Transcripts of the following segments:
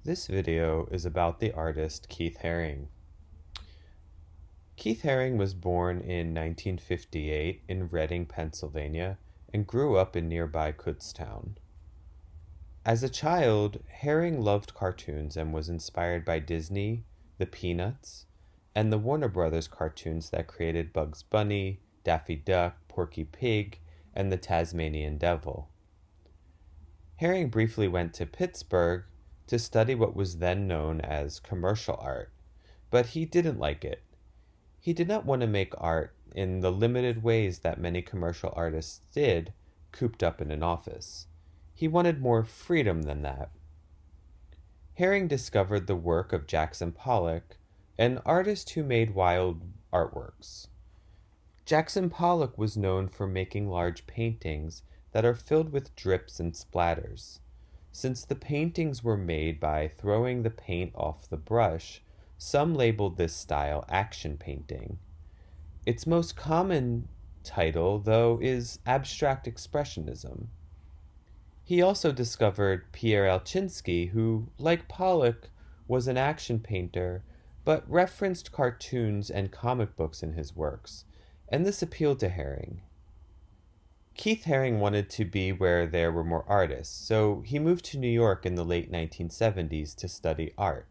This video is about the artist Keith Haring. Keith Haring was born in 1958 in Reading, Pennsylvania, and grew up in nearby Kutztown. As a child, Haring loved cartoons and was inspired by Disney, the Peanuts, and the Warner Brothers cartoons that created Bugs Bunny, Daffy Duck, Porky Pig, and the Tasmanian Devil. Haring briefly went to Pittsburgh to study what was then known as commercial art, but he didn't like it. He did not want to make art in the limited ways that many commercial artists did, cooped up in an office. He wanted more freedom than that. Haring discovered the work of Jackson Pollock, an artist who made wild artworks. Jackson Pollock was known for making large paintings that are filled with drips and splatters. Since the paintings were made by throwing the paint off the brush, some labeled this style action painting. Its most common title, though, is abstract expressionism. He also discovered Pierre Elchinsky, who, like Pollock, was an action painter, but referenced cartoons and comic books in his works, and this appealed to Haring. Keith Haring wanted to be where there were more artists, so he moved to New York in the late 1970s to study art.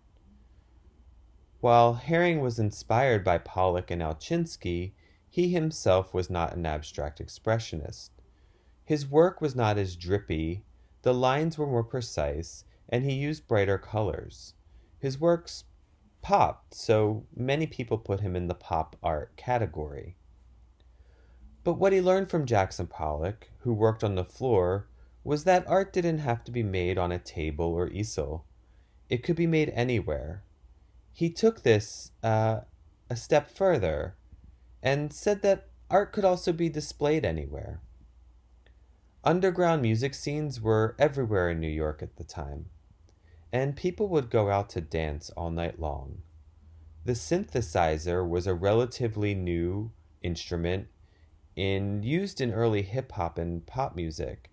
While Haring was inspired by Pollock and Elchinsky, he himself was not an abstract expressionist. His work was not as drippy, the lines were more precise, and he used brighter colors. His works popped, so many people put him in the pop art category. But what he learned from Jackson Pollock, who worked on the floor, was that art didn't have to be made on a table or easel. It could be made anywhere. He took this a step further and said that art could also be displayed anywhere. Underground music scenes were everywhere in New York at the time, and people would go out to dance all night long. The synthesizer was a relatively new instrument used in early hip-hop and pop music.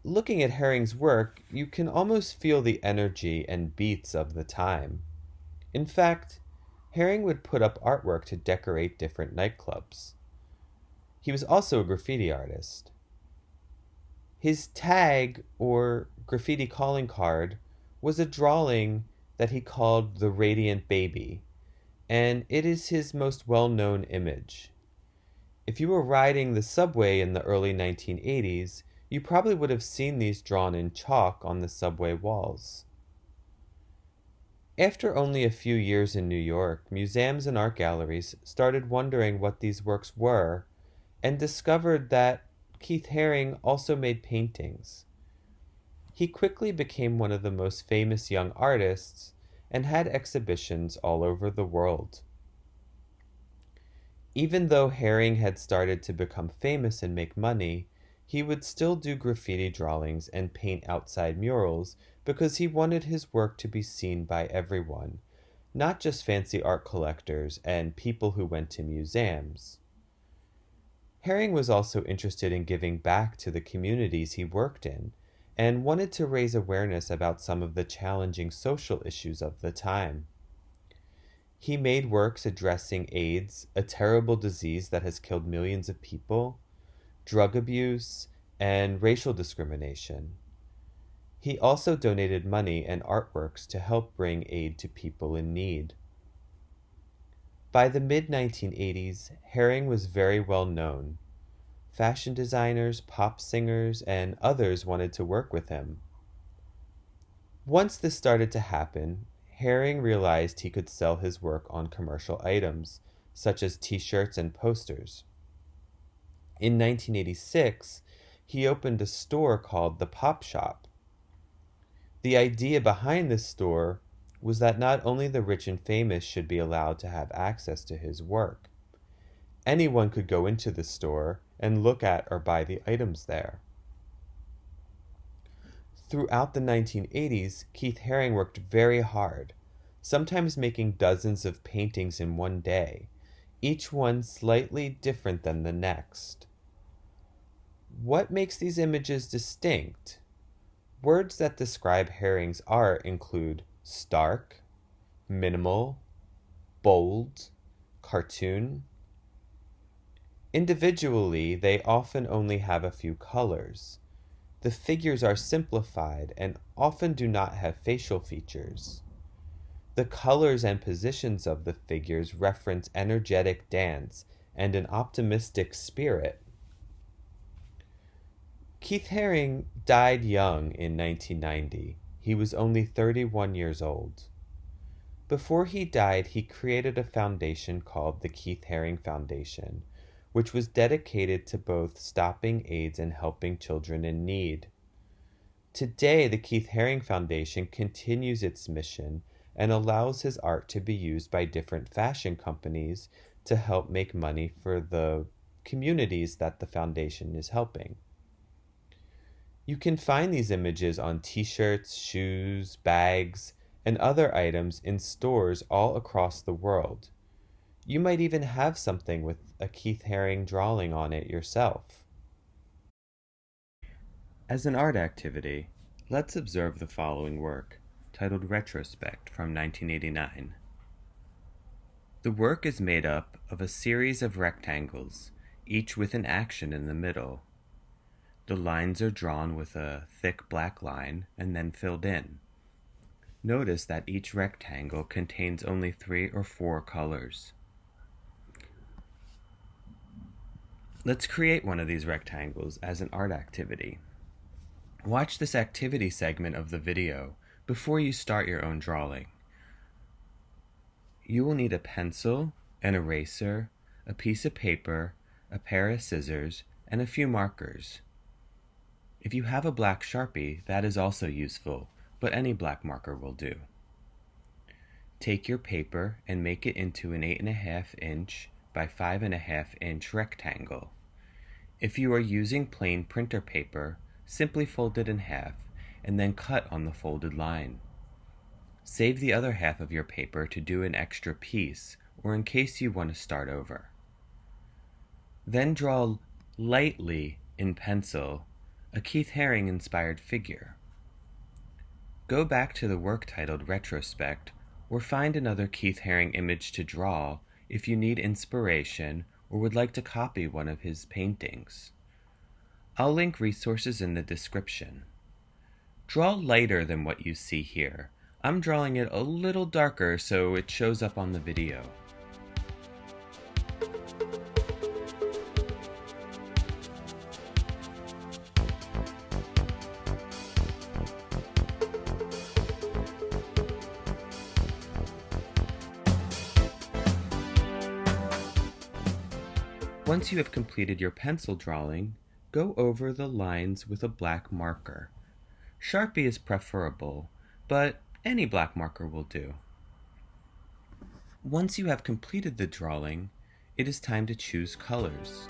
Looking at Haring's work, you can almost feel the energy and beats of the time. In fact, Haring would put up artwork to decorate different nightclubs. He was also a graffiti artist. His tag, or graffiti calling card, was a drawing that he called the Radiant Baby, and it is his most well-known image. If you were riding the subway in the early 1980s, you probably would have seen these drawn in chalk on the subway walls. After only a few years in New York, museums and art galleries started wondering what these works were and discovered that Keith Haring also made paintings. He quickly became one of the most famous young artists and had exhibitions all over the world. Even though Haring had started to become famous and make money, he would still do graffiti drawings and paint outside murals because he wanted his work to be seen by everyone, not just fancy art collectors and people who went to museums. Haring was also interested in giving back to the communities he worked in and wanted to raise awareness about some of the challenging social issues of the time. He made works addressing AIDS, a terrible disease that has killed millions of people, drug abuse, and racial discrimination. He also donated money and artworks to help bring aid to people in need. By the mid-1980s, Haring was very well known. Fashion designers, pop singers, and others wanted to work with him. Once this started to happen, Haring realized he could sell his work on commercial items, such as t-shirts and posters. In 1986, he opened a store called the Pop Shop. The idea behind this store was that not only the rich and famous should be allowed to have access to his work. Anyone could go into the store and look at or buy the items there. Throughout the 1980s, Keith Haring worked very hard, sometimes making dozens of paintings in one day, each one slightly different than the next. What makes these images distinct? Words that describe Haring's art include stark, minimal, bold, cartoon. Individually, they often only have a few colors. The figures are simplified and often do not have facial features. The colors and positions of the figures reference energetic dance and an optimistic spirit. Keith Haring died young in 1990. He was only 31 years old. Before he died, he created a foundation called the Keith Haring Foundation, which was dedicated to both stopping AIDS and helping children in need. Today, the Keith Haring Foundation continues its mission and allows his art to be used by different fashion companies to help make money for the communities that the foundation is helping. You can find these images on t-shirts, shoes, bags, and other items in stores all across the world. You might even have something with a Keith Haring drawing on it yourself. As an art activity, let's observe the following work, titled Retrospect from 1989. The work is made up of a series of rectangles, each with an action in the middle. The lines are drawn with a thick black line and then filled in. Notice that each rectangle contains only 3 or 4 colors. Let's create one of these rectangles as an art activity. Watch this activity segment of the video before you start your own drawing. You will need a pencil, an eraser, a piece of paper, a pair of scissors, and a few markers. If you have a black Sharpie, that is also useful, but any black marker will do. Take your paper and make it into an 8.5 inch by 5.5 inch rectangle. If you are using plain printer paper, simply fold it in half and then cut on the folded line. Save the other half of your paper to do an extra piece or in case you want to start over. Then draw lightly in pencil a Keith Haring inspired figure. Go back to the work titled Retrospect or find another Keith Haring image to draw if you need inspiration or would like to copy one of his paintings. I'll link resources in the description. Draw lighter than what you see here. I'm drawing it a little darker so it shows up on the video. Once you have completed your pencil drawing, go over the lines with a black marker. Sharpie is preferable, but any black marker will do. Once you have completed the drawing, it is time to choose colors.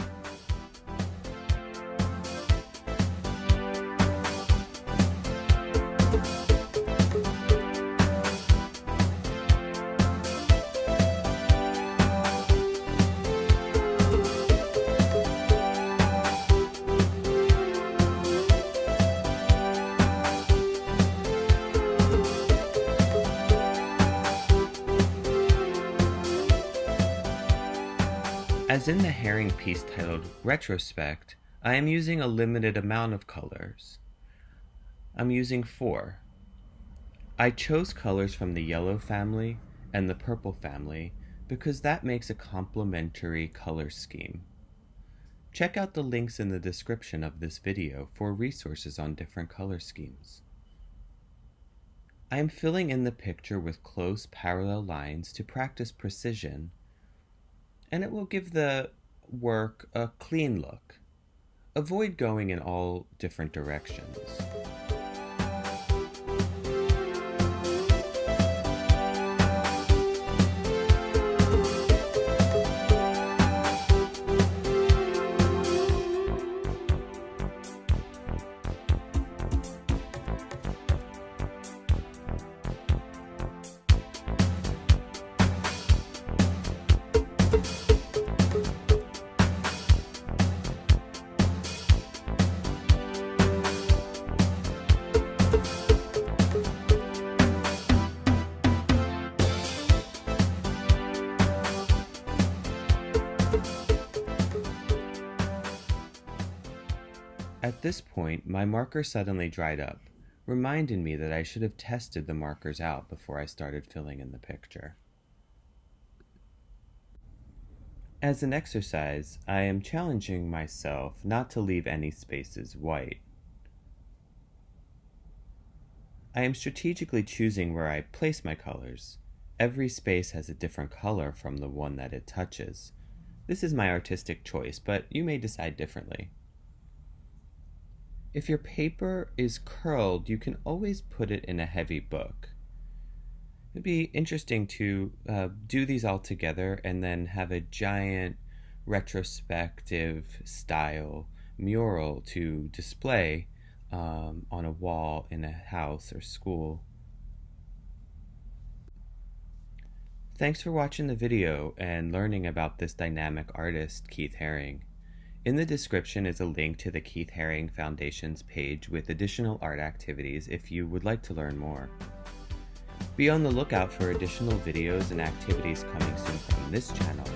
As in the Haring piece titled Retrospect, I am using a limited amount of colors. I'm using 4. I chose colors from the yellow family and the purple family because that makes a complementary color scheme. Check out the links in the description of this video for resources on different color schemes. I am filling in the picture with close parallel lines to practice precision, and it will give the work a clean look. Avoid going in all different directions. this point, my marker suddenly dried up, reminding me that I should have tested the markers out before I started filling in the picture. As an exercise, I am challenging myself not to leave any spaces white. I am strategically choosing where I place my colors. Every space has a different color from the one that it touches. This is my artistic choice, but you may decide differently. If your paper is curled, you can always put it in a heavy book. It'd be interesting to do these all together and then have a giant retrospective style mural to display on a wall in a house or school. Thanks for watching the video and learning about this dynamic artist, Keith Haring. In the description is a link to the Keith Haring Foundation's page with additional art activities if you would like to learn more. Be on the lookout for additional videos and activities coming soon from this channel.